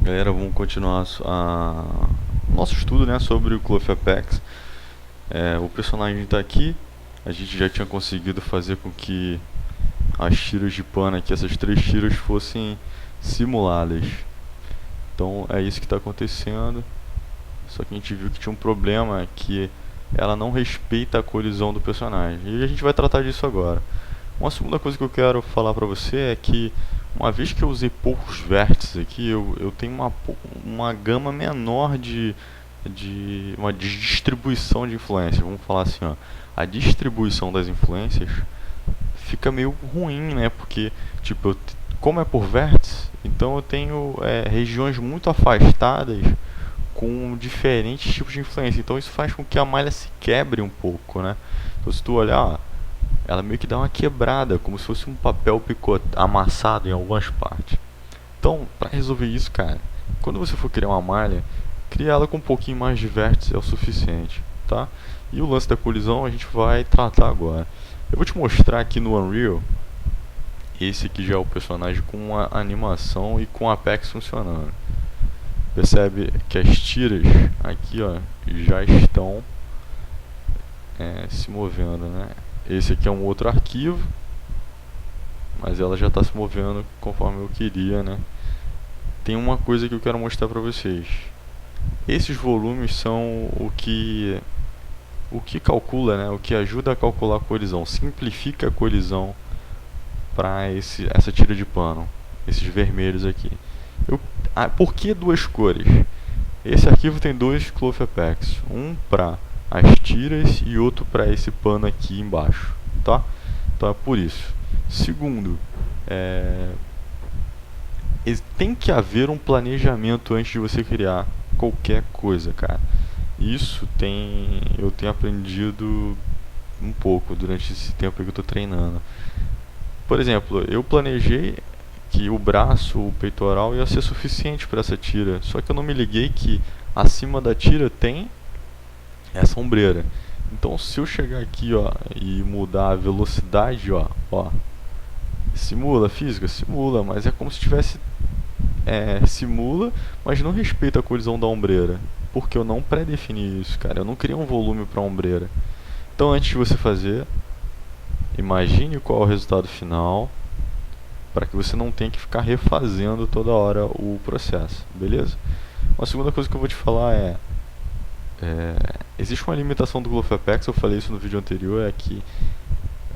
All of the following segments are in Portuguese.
Galera, vamos continuar nosso estudo, né, sobre o Cloth Apex. O personagem está aqui. A gente já tinha conseguido fazer com que as tiras de pano aqui, essas três tiras, fossem simuladas. Então é isso que está acontecendo. Só que a gente viu que tinha um problema, que ela não respeita a colisão do personagem. E a gente vai tratar disso agora. Uma segunda coisa que eu quero falar pra você é que, uma vez que eu usei poucos vértices aqui, eu tenho uma gama menor de distribuição de influências. Vamos falar assim, ó, a distribuição das influências fica meio ruim, né? Porque, tipo, como é por vértice, então eu tenho regiões muito afastadas com diferentes tipos de influência. Então isso faz com que a malha se quebre um pouco, né? Então se tu olhar, ela meio que dá uma quebrada, como se fosse um papel amassado em algumas partes. Então, para resolver isso, cara, quando você for criar uma malha, cria ela com um pouquinho mais de vértice, é o suficiente, tá? E o lance da colisão a gente vai tratar agora. Eu vou te mostrar aqui no Unreal. Esse aqui já é o personagem com a animação e com a Apex funcionando. Percebe que as tiras aqui, ó, já estão se movendo, né? Esse aqui é um outro arquivo, mas ela já está se movendo conforme eu queria, né? Tem uma coisa que eu quero mostrar para vocês. Esses volumes são o que calcula, né? O que ajuda a calcular a colisão, simplifica a colisão para essa tira de pano, esses vermelhos aqui. Por que duas cores? Esse arquivo tem dois Cloth Apex, um para as tiras e outro para esse pano aqui embaixo, tá? Então é por isso. Segundo, tem que haver um planejamento antes de você criar qualquer coisa, cara. Eu tenho aprendido um pouco durante esse tempo que eu estou treinando. Por exemplo, eu planejei que o braço, o peitoral ia ser suficiente para essa tira, só que eu não me liguei que acima da tira tem essa ombreira. Então, se eu chegar aqui, ó, e mudar a velocidade, ó, simula a física, simula, mas é como se tivesse simula, mas não respeita a colisão da ombreira, porque eu não pré-defini isso, cara. Eu não criei um volume para ombreira. Então, antes de você fazer, imagine qual é o resultado final, para que você não tenha que ficar refazendo toda hora o processo, beleza? Uma segunda coisa que eu vou te falar existe uma limitação do Cloth Apex, eu falei isso no vídeo anterior, é que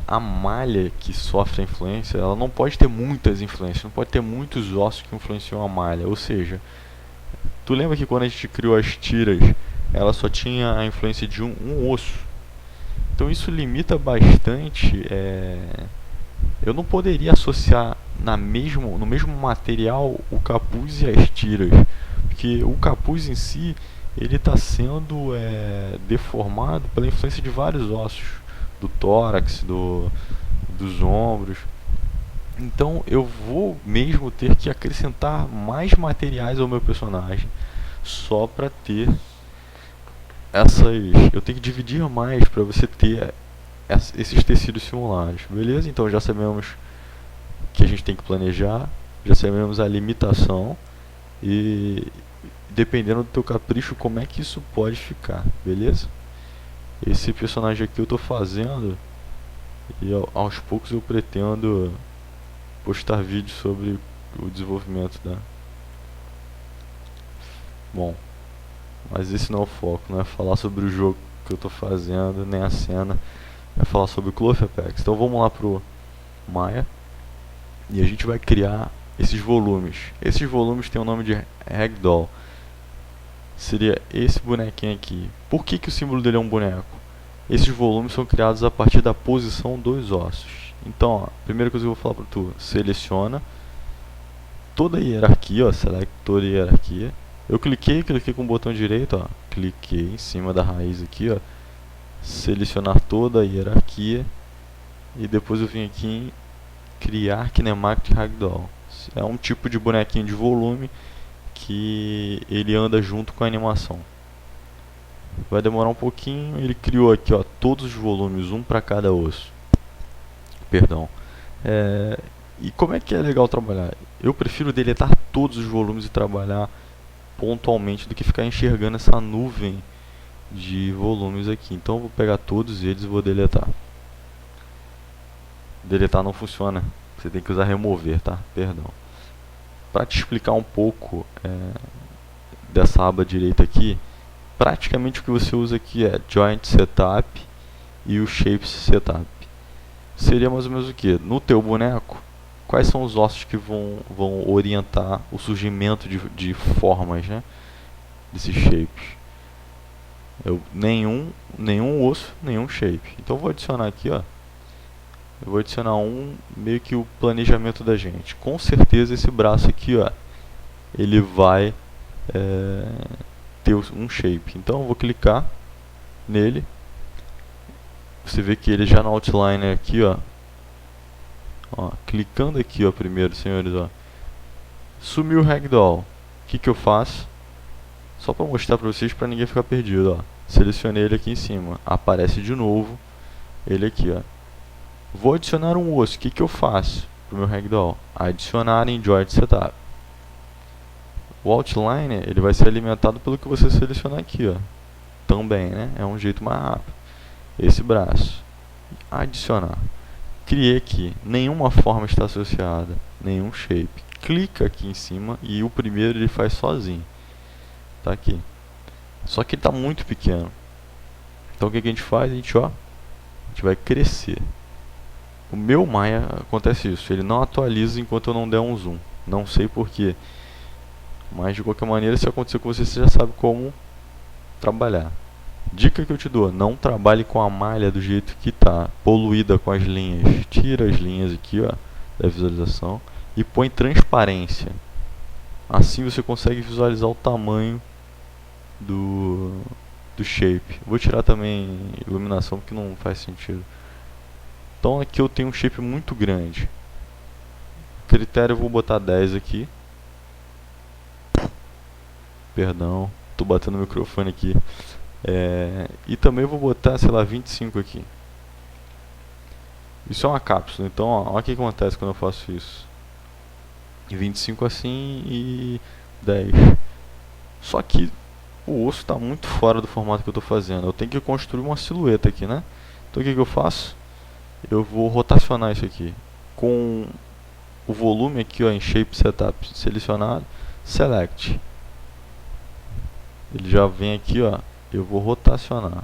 a malha que sofre a influência, ela não pode ter muitas influências, não pode ter muitos ossos que influenciam a malha, ou seja, tu lembra que quando a gente criou as tiras, ela só tinha a influência de um osso, então isso limita bastante. Eu não poderia associar no mesmo material o capuz e as tiras, porque o capuz em si ele está sendo deformado pela influência de vários ossos, do tórax, dos ombros. Então eu vou mesmo ter que acrescentar mais materiais ao meu personagem só para ter essas. Eu tenho que dividir mais para você ter esses tecidos simulados, beleza? Então já sabemos que a gente tem que planejar, já sabemos a limitação e dependendo do teu capricho como é que isso pode ficar, beleza? Esse personagem aqui eu estou fazendo e aos poucos eu pretendo postar vídeos sobre o desenvolvimento da. Bom, mas esse não é o foco, não é falar sobre o jogo que eu estou fazendo, nem a cena, é falar sobre o Cloth Apex. Então vamos lá pro Maya e a gente vai criar esses volumes. Esses volumes têm o nome de Ragdoll. Seria esse bonequinho aqui. Por que o símbolo dele é um boneco? Esses volumes são criados a partir da posição dos ossos. Então, ó, primeira coisa que eu vou falar para tu, seleciona toda a hierarquia, ó, select toda a hierarquia. Eu cliquei com o botão direito, ó, cliquei em cima da raiz aqui, ó, selecionar toda a hierarquia e depois eu vim aqui em criar Kinematic Ragdoll. É um tipo de bonequinho de volume que ele anda junto com a animação. Vai demorar um pouquinho. Ele criou aqui, ó, todos os volumes, um para cada osso. Perdão. E como é que é legal trabalhar? Eu prefiro deletar todos os volumes e trabalhar pontualmente do que ficar enxergando essa nuvem de volumes aqui. Então eu vou pegar todos eles e vou deletar. Deletar não funciona, você tem que usar remover, tá? Perdão. Para te explicar um pouco dessa aba direita aqui, praticamente o que você usa aqui é Joint Setup e o Shapes Setup. Seria mais ou menos o que? No teu boneco, quais são os ossos que vão orientar o surgimento de formas, né? Desses shapes. Nenhum osso, nenhum shape. Então eu vou adicionar aqui, ó. Eu vou adicionar meio que o planejamento da gente. Com certeza esse braço aqui, ó, ele vai ter um shape. Então eu vou clicar nele. Você vê que ele já no outline aqui, ó. Clicando aqui, ó, primeiro, senhores, ó. Sumiu o ragdoll. O que eu faço? Só para mostrar para vocês, para ninguém ficar perdido, ó. Selecionei ele aqui em cima. Aparece de novo ele aqui, ó. Vou adicionar um osso. O que eu faço para o meu ragdoll? Adicionar em Joint Setup. O outline ele vai ser alimentado pelo que você selecionar aqui, ó. Também, né? É um jeito mais rápido. Esse braço. Adicionar. Criei aqui. Nenhuma forma está associada. Nenhum shape. Clica aqui em cima e o primeiro ele faz sozinho. Tá aqui. Só que ele está muito pequeno. Então o que a gente faz? A gente vai crescer. O meu Maya acontece isso. Ele não atualiza enquanto eu não der um zoom. Não sei porquê. Mas de qualquer maneira, se acontecer com você, você já sabe como trabalhar. Dica que eu te dou: não trabalhe com a malha do jeito que está, poluída com as linhas. Tira as linhas aqui, ó, da visualização e põe transparência. Assim você consegue visualizar o tamanho do shape. Vou tirar também iluminação porque não faz sentido. Então aqui eu tenho um shape muito grande. Critério eu vou botar 10 aqui. Perdão, tô batendo o microfone aqui. E também vou botar, sei lá, 25 aqui. Isso é uma cápsula, então olha o que acontece quando eu faço isso. 25 assim e 10. Só que o osso está muito fora do formato que eu estou fazendo. Eu tenho que construir uma silhueta aqui, né? Então o que eu faço? Eu vou rotacionar isso aqui. Com o volume aqui, ó, em Shape Setup selecionado, Select. Ele já vem aqui, ó. Eu vou rotacionar.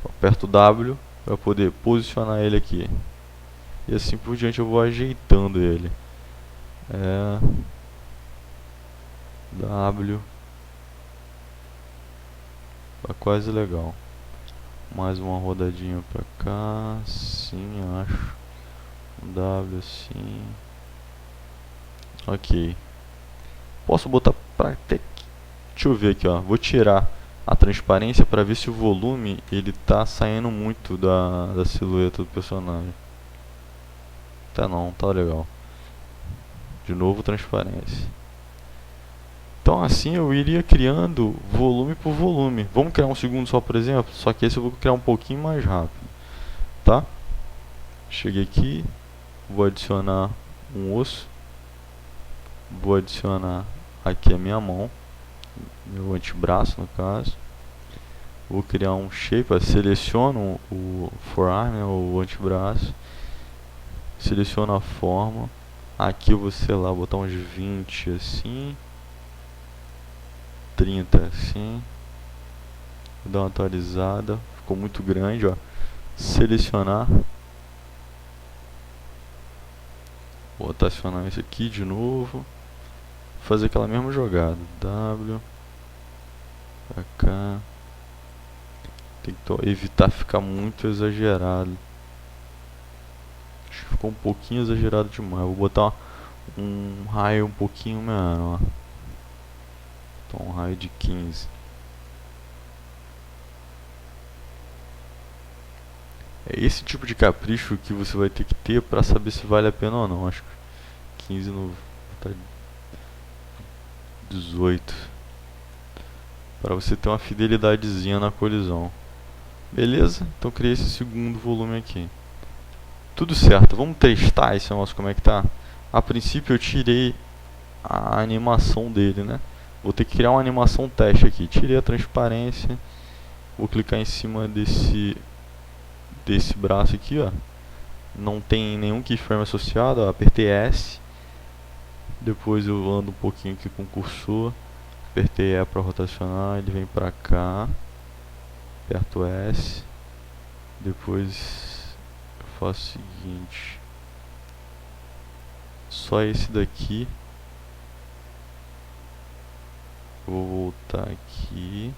Aperto W para poder posicionar ele aqui. E assim por diante eu vou ajeitando ele. W. Tá quase legal. Mais uma rodadinha pra cá. Sim, acho. W assim. Ok. Posso botar pra até. Deixa eu ver aqui, ó. Vou tirar a transparência para ver se o volume ele tá saindo muito da silhueta do personagem. Tá não, tá legal. De novo transparência. Então assim eu iria criando volume por volume. Vamos criar um segundo só, por exemplo? Só que esse eu vou criar um pouquinho mais rápido. Tá? Cheguei aqui. Vou adicionar um osso. Vou adicionar aqui a minha mão. Meu antebraço no caso. Vou criar um shape. Seleciono o forearm, né, o antebraço. Seleciono a forma. Aqui eu vou, sei lá, botar uns 20 assim. 30 assim. Vou dar uma atualizada. Ficou muito grande, ó. Selecionar. Vou rotacionar isso aqui de novo. Fazer aquela mesma jogada. W. Pra cá. Tem que evitar ficar muito exagerado. Acho que ficou um pouquinho exagerado demais. Vou botar um raio um pouquinho menor, ó. Então um raio de 15. É esse tipo de capricho que você vai ter que ter para saber se vale a pena ou não. Acho que 15 no 18. Para você ter uma fidelidadezinha na colisão. Beleza? Então criei esse segundo volume aqui. Tudo certo, vamos testar esse negócio como é que tá. A princípio eu tirei a animação dele, né? Vou ter que criar uma animação teste aqui. Tirei a transparência. Vou clicar em cima desse braço aqui, ó. Não tem nenhum keyframe associado, ó. Apertei S. Depois eu ando um pouquinho aqui com o cursor. Apertei E para rotacionar, ele vem pra cá. Aperto S. Depois eu faço o seguinte. Só esse daqui. Vou voltar aqui.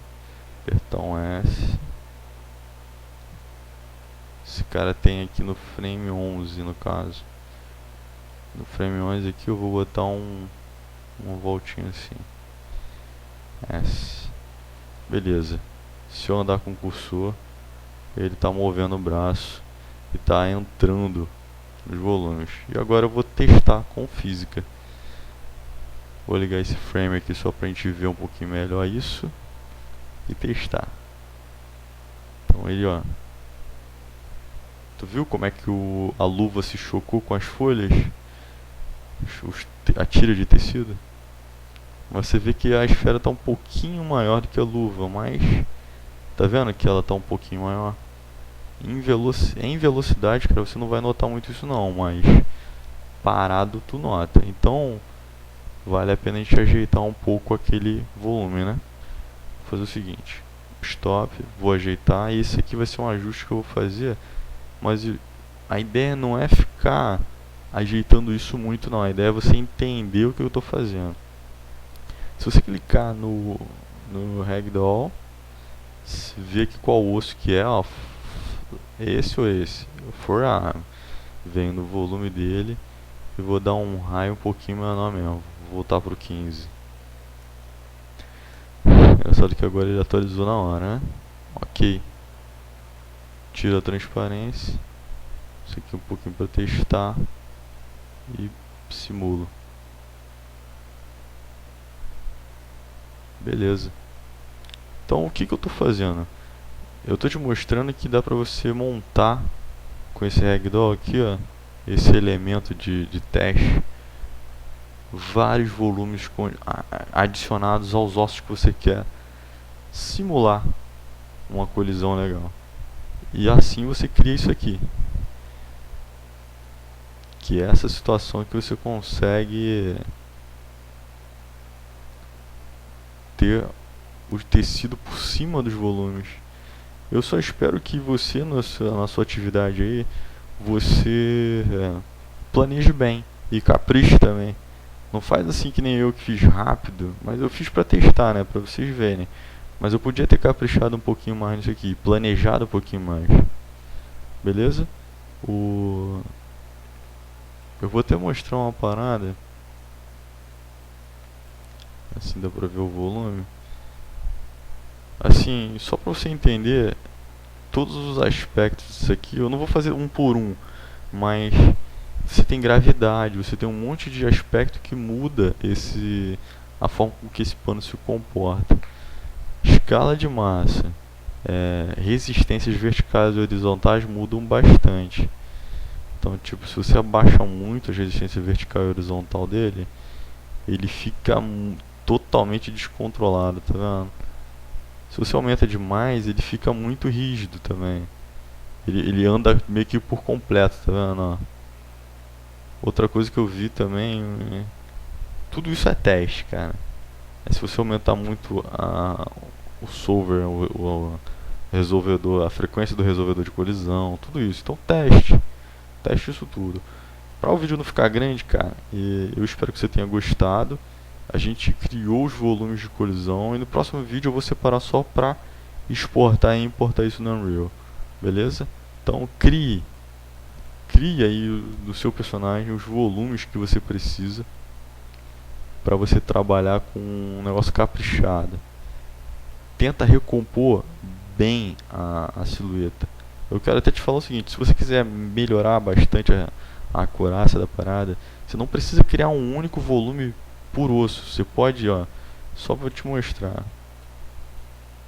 Apertar um S. Esse cara tem aqui no frame 11 no caso. No frame 11 aqui eu vou botar uma voltinha assim. S. Beleza. Se eu andar com o cursor, ele está movendo o braço e está entrando nos volumes. E agora eu vou testar com física. Vou ligar esse frame aqui só para a gente ver um pouquinho melhor isso e testar. Então ele, ó. Tu viu como é que a luva se chocou com as folhas? A tira de tecido? Você vê que a esfera está um pouquinho maior do que a luva, mas tá vendo que ela está um pouquinho maior? Em velocidade, cara, você não vai notar muito isso não, mas parado tu nota. Então vale a pena a gente ajeitar um pouco aquele volume, né? Vou fazer o seguinte: stop, vou ajeitar. E esse aqui vai ser um ajuste que eu vou fazer, mas a ideia não é ficar ajeitando isso muito não. A ideia é você entender o que eu estou fazendo. Se você clicar no Ragdoll, você vê aqui qual osso que é, ó, esse ou esse, o forearm. Venho no volume dele e vou dar um raio um pouquinho menor mesmo. Vou voltar pro 15. Engraçado que agora ele atualizou na hora, né? Ok. Tira a transparência. Isso aqui um pouquinho para testar. E simulo. Beleza. Então o que eu estou fazendo? Eu estou te mostrando que dá para você montar com esse Ragdoll aqui, ó, esse elemento de teste, vários volumes adicionados aos ossos que você quer simular uma colisão legal. E assim você cria isso aqui, que é essa situação que você consegue ter o tecido por cima dos volumes. Eu só espero que você, na sua atividade aí, você planeje bem e capriche também. Não faz assim que nem eu que fiz rápido, mas eu fiz pra testar, né, pra vocês verem. Mas eu podia ter caprichado um pouquinho mais nisso aqui, planejado um pouquinho mais. Beleza? Eu vou até mostrar uma parada. Assim dá pra ver o volume. Assim, só pra você entender todos os aspectos disso aqui, eu não vou fazer um por um, mas você tem gravidade, você tem um monte de aspecto que muda a forma com que esse pano se comporta. Escala de massa, resistências verticais e horizontais mudam bastante. Então, tipo, se você abaixa muito a resistência vertical e horizontal dele, ele fica totalmente descontrolado, tá vendo? Se você aumenta demais, ele fica muito rígido também. Ele anda meio que por completo, tá vendo? Ó. Outra coisa que eu vi também, tudo isso é teste, cara. Se você aumentar muito o solver, o resolvedor, a frequência do resolvedor de colisão, tudo isso. Então teste isso tudo. Para o vídeo não ficar grande, cara, e eu espero que você tenha gostado. A gente criou os volumes de colisão e no próximo vídeo eu vou separar só para exportar e importar isso no Unreal. Beleza? Então crie aí do seu personagem os volumes que você precisa para você trabalhar com um negócio caprichado. Tenta recompor bem a silhueta. Eu quero até te falar o seguinte: se você quiser melhorar bastante a acurácia da parada, você não precisa criar um único volume por osso. Você pode, ó, só para te mostrar,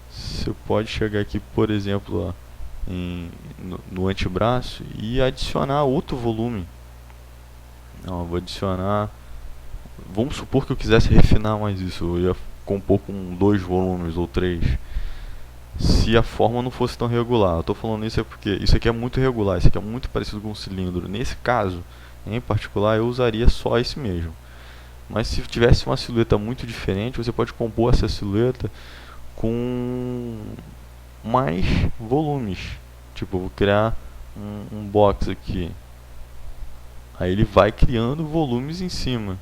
você pode chegar aqui, por exemplo, ó, no antebraço e adicionar outro volume. Não, eu vou adicionar. Vamos supor que eu quisesse refinar mais isso. Eu ia compor com 2 volumes ou 3. Se a forma não fosse tão regular. Eu estou falando isso é porque isso aqui é muito regular, isso aqui é muito parecido com um cilindro. Nesse caso, em particular, eu usaria só esse mesmo. Mas se tivesse uma silhueta muito diferente, você pode compor essa silhueta com mais volumes. Tipo, eu vou criar um box aqui. Aí ele vai criando volumes em cima.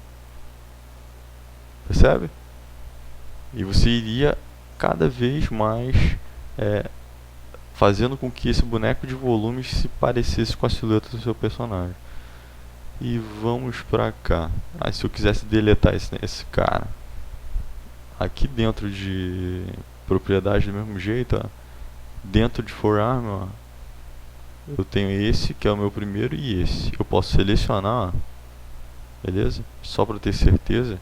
Percebe? E você iria cada vez mais é, fazendo com que esse boneco de volumes se parecesse com a silhueta do seu personagem. E vamos pra cá. Aí se eu quisesse deletar esse cara, aqui dentro de propriedade do mesmo jeito, ó, dentro de forearm, ó, eu tenho esse que é o meu primeiro e esse. Eu posso selecionar, ó, beleza? Só para ter certeza,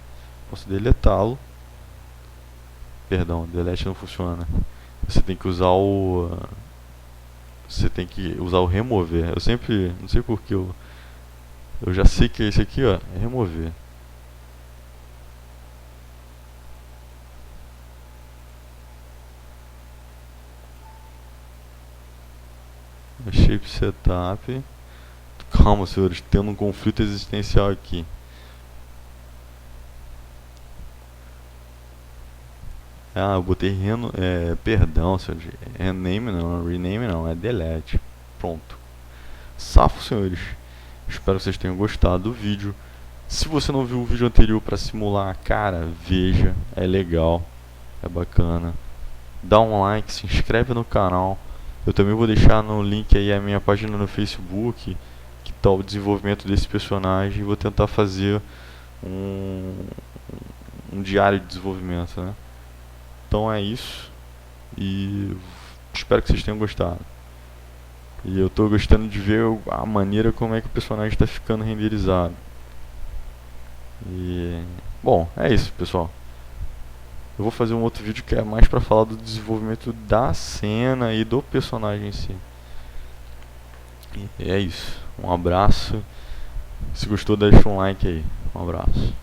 posso deletá-lo. Perdão, delete não funciona. Você tem que usar o remover. Eu sempre, não sei porque eu já sei que esse aqui, ó, é remover. Shape setup. Calma, senhores, tendo um conflito existencial aqui. Ah, eu botei perdão, senhores. Rename não, rename não, é delete. Pronto. Safo, senhores. Espero que vocês tenham gostado do vídeo. Se você não viu o vídeo anterior para simular a cara, veja, é legal, é bacana. Dá um like, se inscreve no canal. Eu também vou deixar no link aí a minha página no Facebook, que tá o desenvolvimento desse personagem. Vou tentar fazer um, um diário de desenvolvimento, né? Então é isso. E espero que vocês tenham gostado. E eu tô gostando de ver a maneira como é que o personagem está ficando renderizado. E bom, é isso, pessoal. Eu vou fazer um outro vídeo que é mais pra falar do desenvolvimento da cena e do personagem em si. E é isso. Um abraço. Se gostou, deixa um like aí. Um abraço.